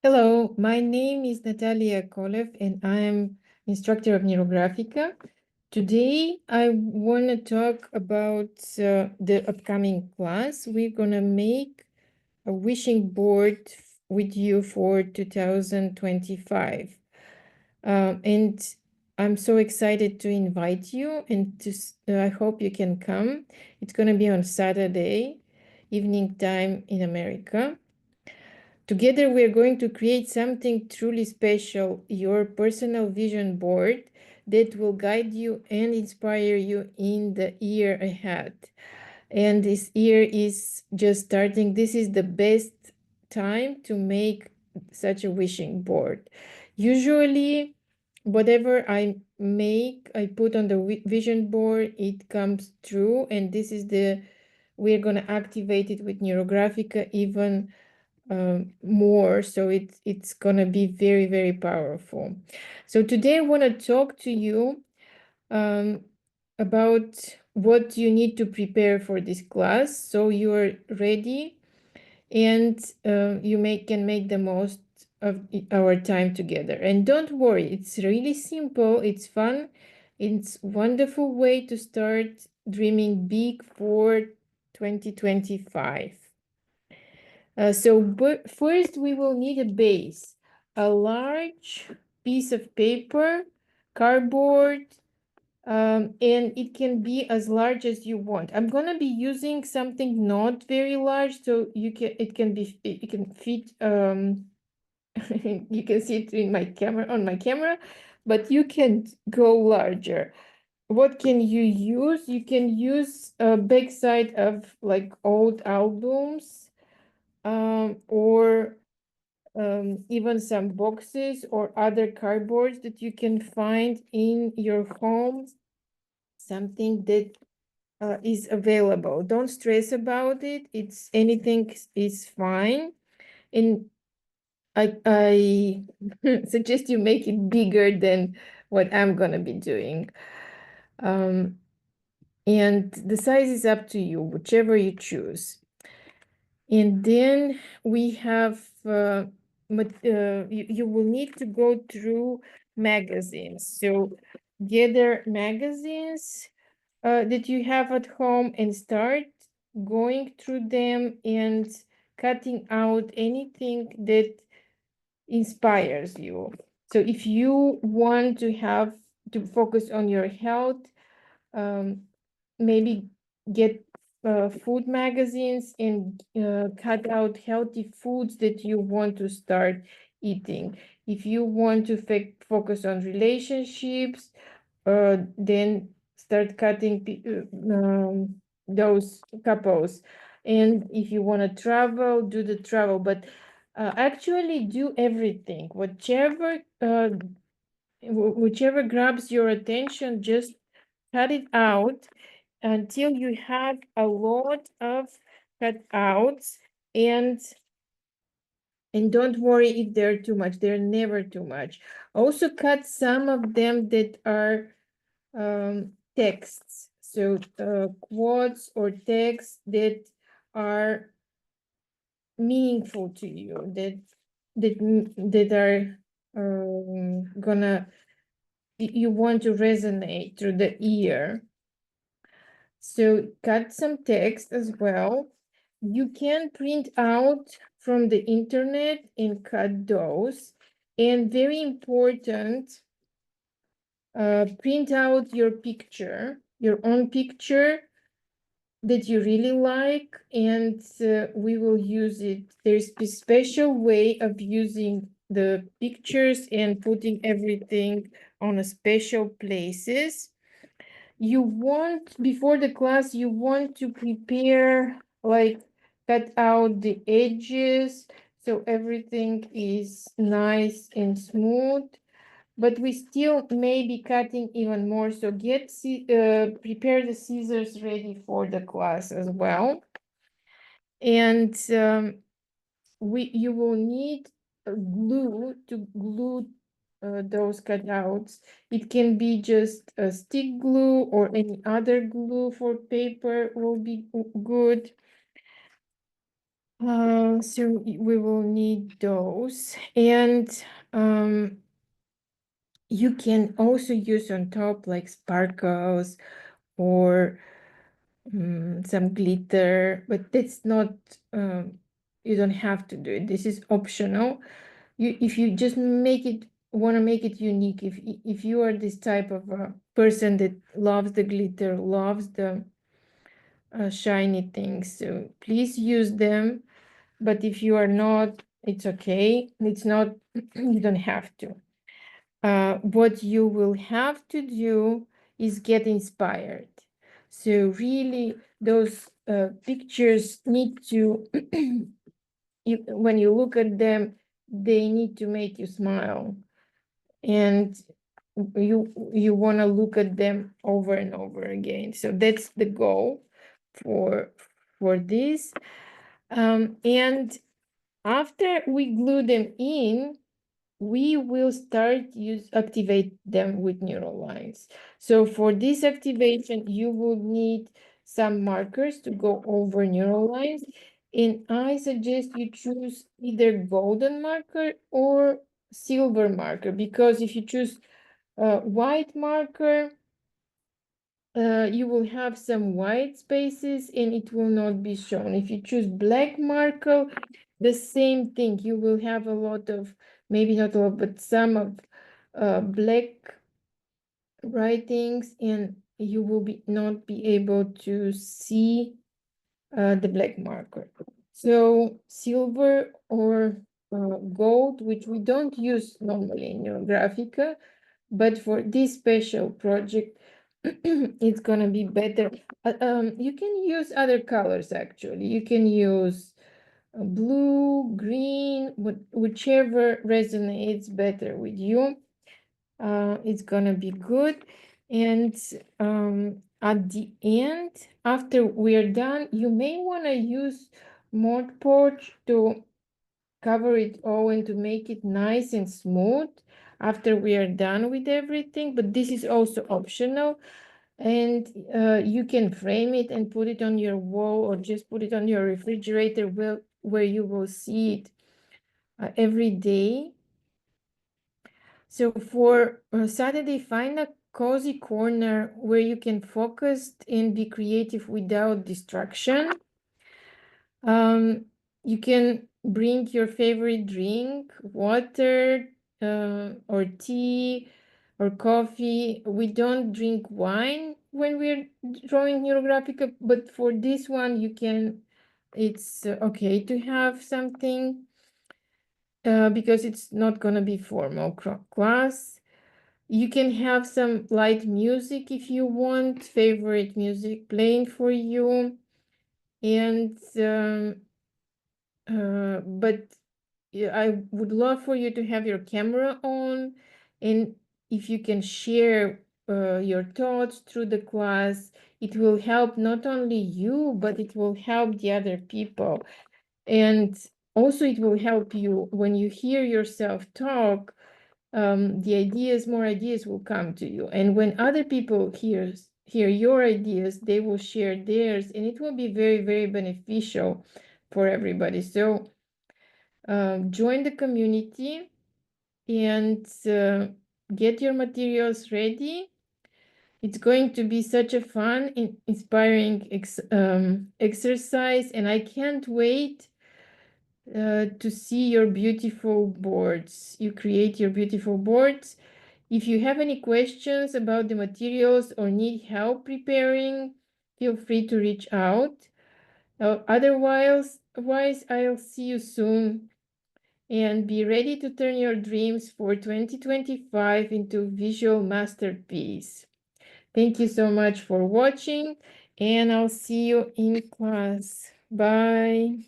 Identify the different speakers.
Speaker 1: Hello, my name is Natalia Kolev and I'm instructor of Neurographica. Today I want to talk about the upcoming class. We're going to make a wishing board with you for 2025. And I'm so excited to invite you and I hope you can come. It's going to be on Saturday evening time in America. Together, we're going to create something truly special, your personal vision board that will guide you and inspire you in the year ahead. And this year is just starting. This is the best time to make such a wishing board. Usually, whatever I make, I put on the vision board, it comes true. And this is we're going to activate it with Neurographica even more, so it's gonna be very, very powerful. So today I want to talk to you about what you need to prepare for this class so you're ready and can make the most of our time together. And don't worry, it's really simple, it's fun, it's wonderful way to start dreaming big for 2025. But first we will need a base, a large piece of paper, cardboard, and it can be as large as you want. I'm gonna be using something not very large, so it can fit. You can see it in my camera on my camera, but you can go larger. What can you use? You can use a backside of like old albums, or even some boxes or other cardboards that you can find in your home, something that is available. Don't stress about it. It's anything is fine. And I suggest you make it bigger than what I'm gonna be doing. And the size is up to you, whichever you choose. And then we have, you will need to go through magazines. So gather magazines that you have at home and start going through them and cutting out anything that inspires you. So if you want to focus on your health, um, maybe get food magazines and cut out healthy foods that you want to start eating. If you want to focus on relationships, then start cutting those couples. And if you want to travel, do the travel, but actually do everything, whichever grabs your attention, just cut it out until you have a lot of cutouts, and don't worry if they're too much. They're never too much. Also cut some of them that are texts. So quotes or texts that are meaningful to you, that are gonna you want to resonate through the ear. So cut some text as well. You can print out from the internet and cut those. And very important, print out your picture, your own picture that you really like, and we will use it. There's a special way of using the pictures and putting everything on a special places. You want, before the class, you want to prepare, like cut out the edges so everything is nice and smooth, but we still may be cutting even more, so prepare the scissors ready for the class as well. And you will need glue to glue those cutouts. It can be just a stick glue or any other glue for paper will be good. So we will need those, and you can also use on top like sparkles or some glitter, but that's not, you don't have to do it. This is optional. If you just want to make it unique, if you are this type of person that loves the glitter, loves the shiny things, so please use them. But if you are not, it's okay. It's not, you don't have to. What you will have to do is get inspired. So really, those pictures need to, when you look at them, they need to make you smile. And you want to look at them over and over again. So that's the goal for this. And after we glue them in, we will start activate them with neural lines. So for this activation, you will need some markers to go over neural lines. And I suggest you choose either golden marker or silver marker, because if you choose white marker, you will have some white spaces and it will not be shown. If you choose black marker, the same thing. You will have a lot of, maybe not a lot, but some of black writings, and you will not be able to see the black marker. So silver or gold, which we don't use normally in Neurographica, but for this special project, it's gonna be better. You can use other colors actually. You can use blue, green, whichever resonates better with you. It's gonna be good. And at the end, after we're done, you may wanna use Mod Podge to cover it all and to make it nice and smooth after we are done with everything, but this is also optional. And you can frame it and put it on your wall or just put it on your refrigerator where you will see it every day. So for Saturday, find a cozy corner where you can focus and be creative without distraction. You can bring your favorite drink, water, or tea or coffee. We don't drink wine when we're drawing Neurographica, but for this one, you can, it's okay to have something because it's not gonna be formal class. You can have some light music if you want, favorite music playing for you. And but yeah, I would love for you to have your camera on, and if you can share your thoughts through the class, it will help not only you, but it will help the other people. And also it will help you when you hear yourself talk, more ideas will come to you. And when other people hear your ideas, they will share theirs, and it will be very, very beneficial for everybody. So join the community and get your materials ready. It's going to be such a fun and inspiring exercise, and I can't wait to see your beautiful boards. You create your beautiful boards. If you have any questions about the materials or need help preparing, feel free to reach out. Otherwise, I'll see you soon, and be ready to turn your dreams for 2025 into visual masterpiece. Thank you so much for watching, and I'll see you in class. Bye.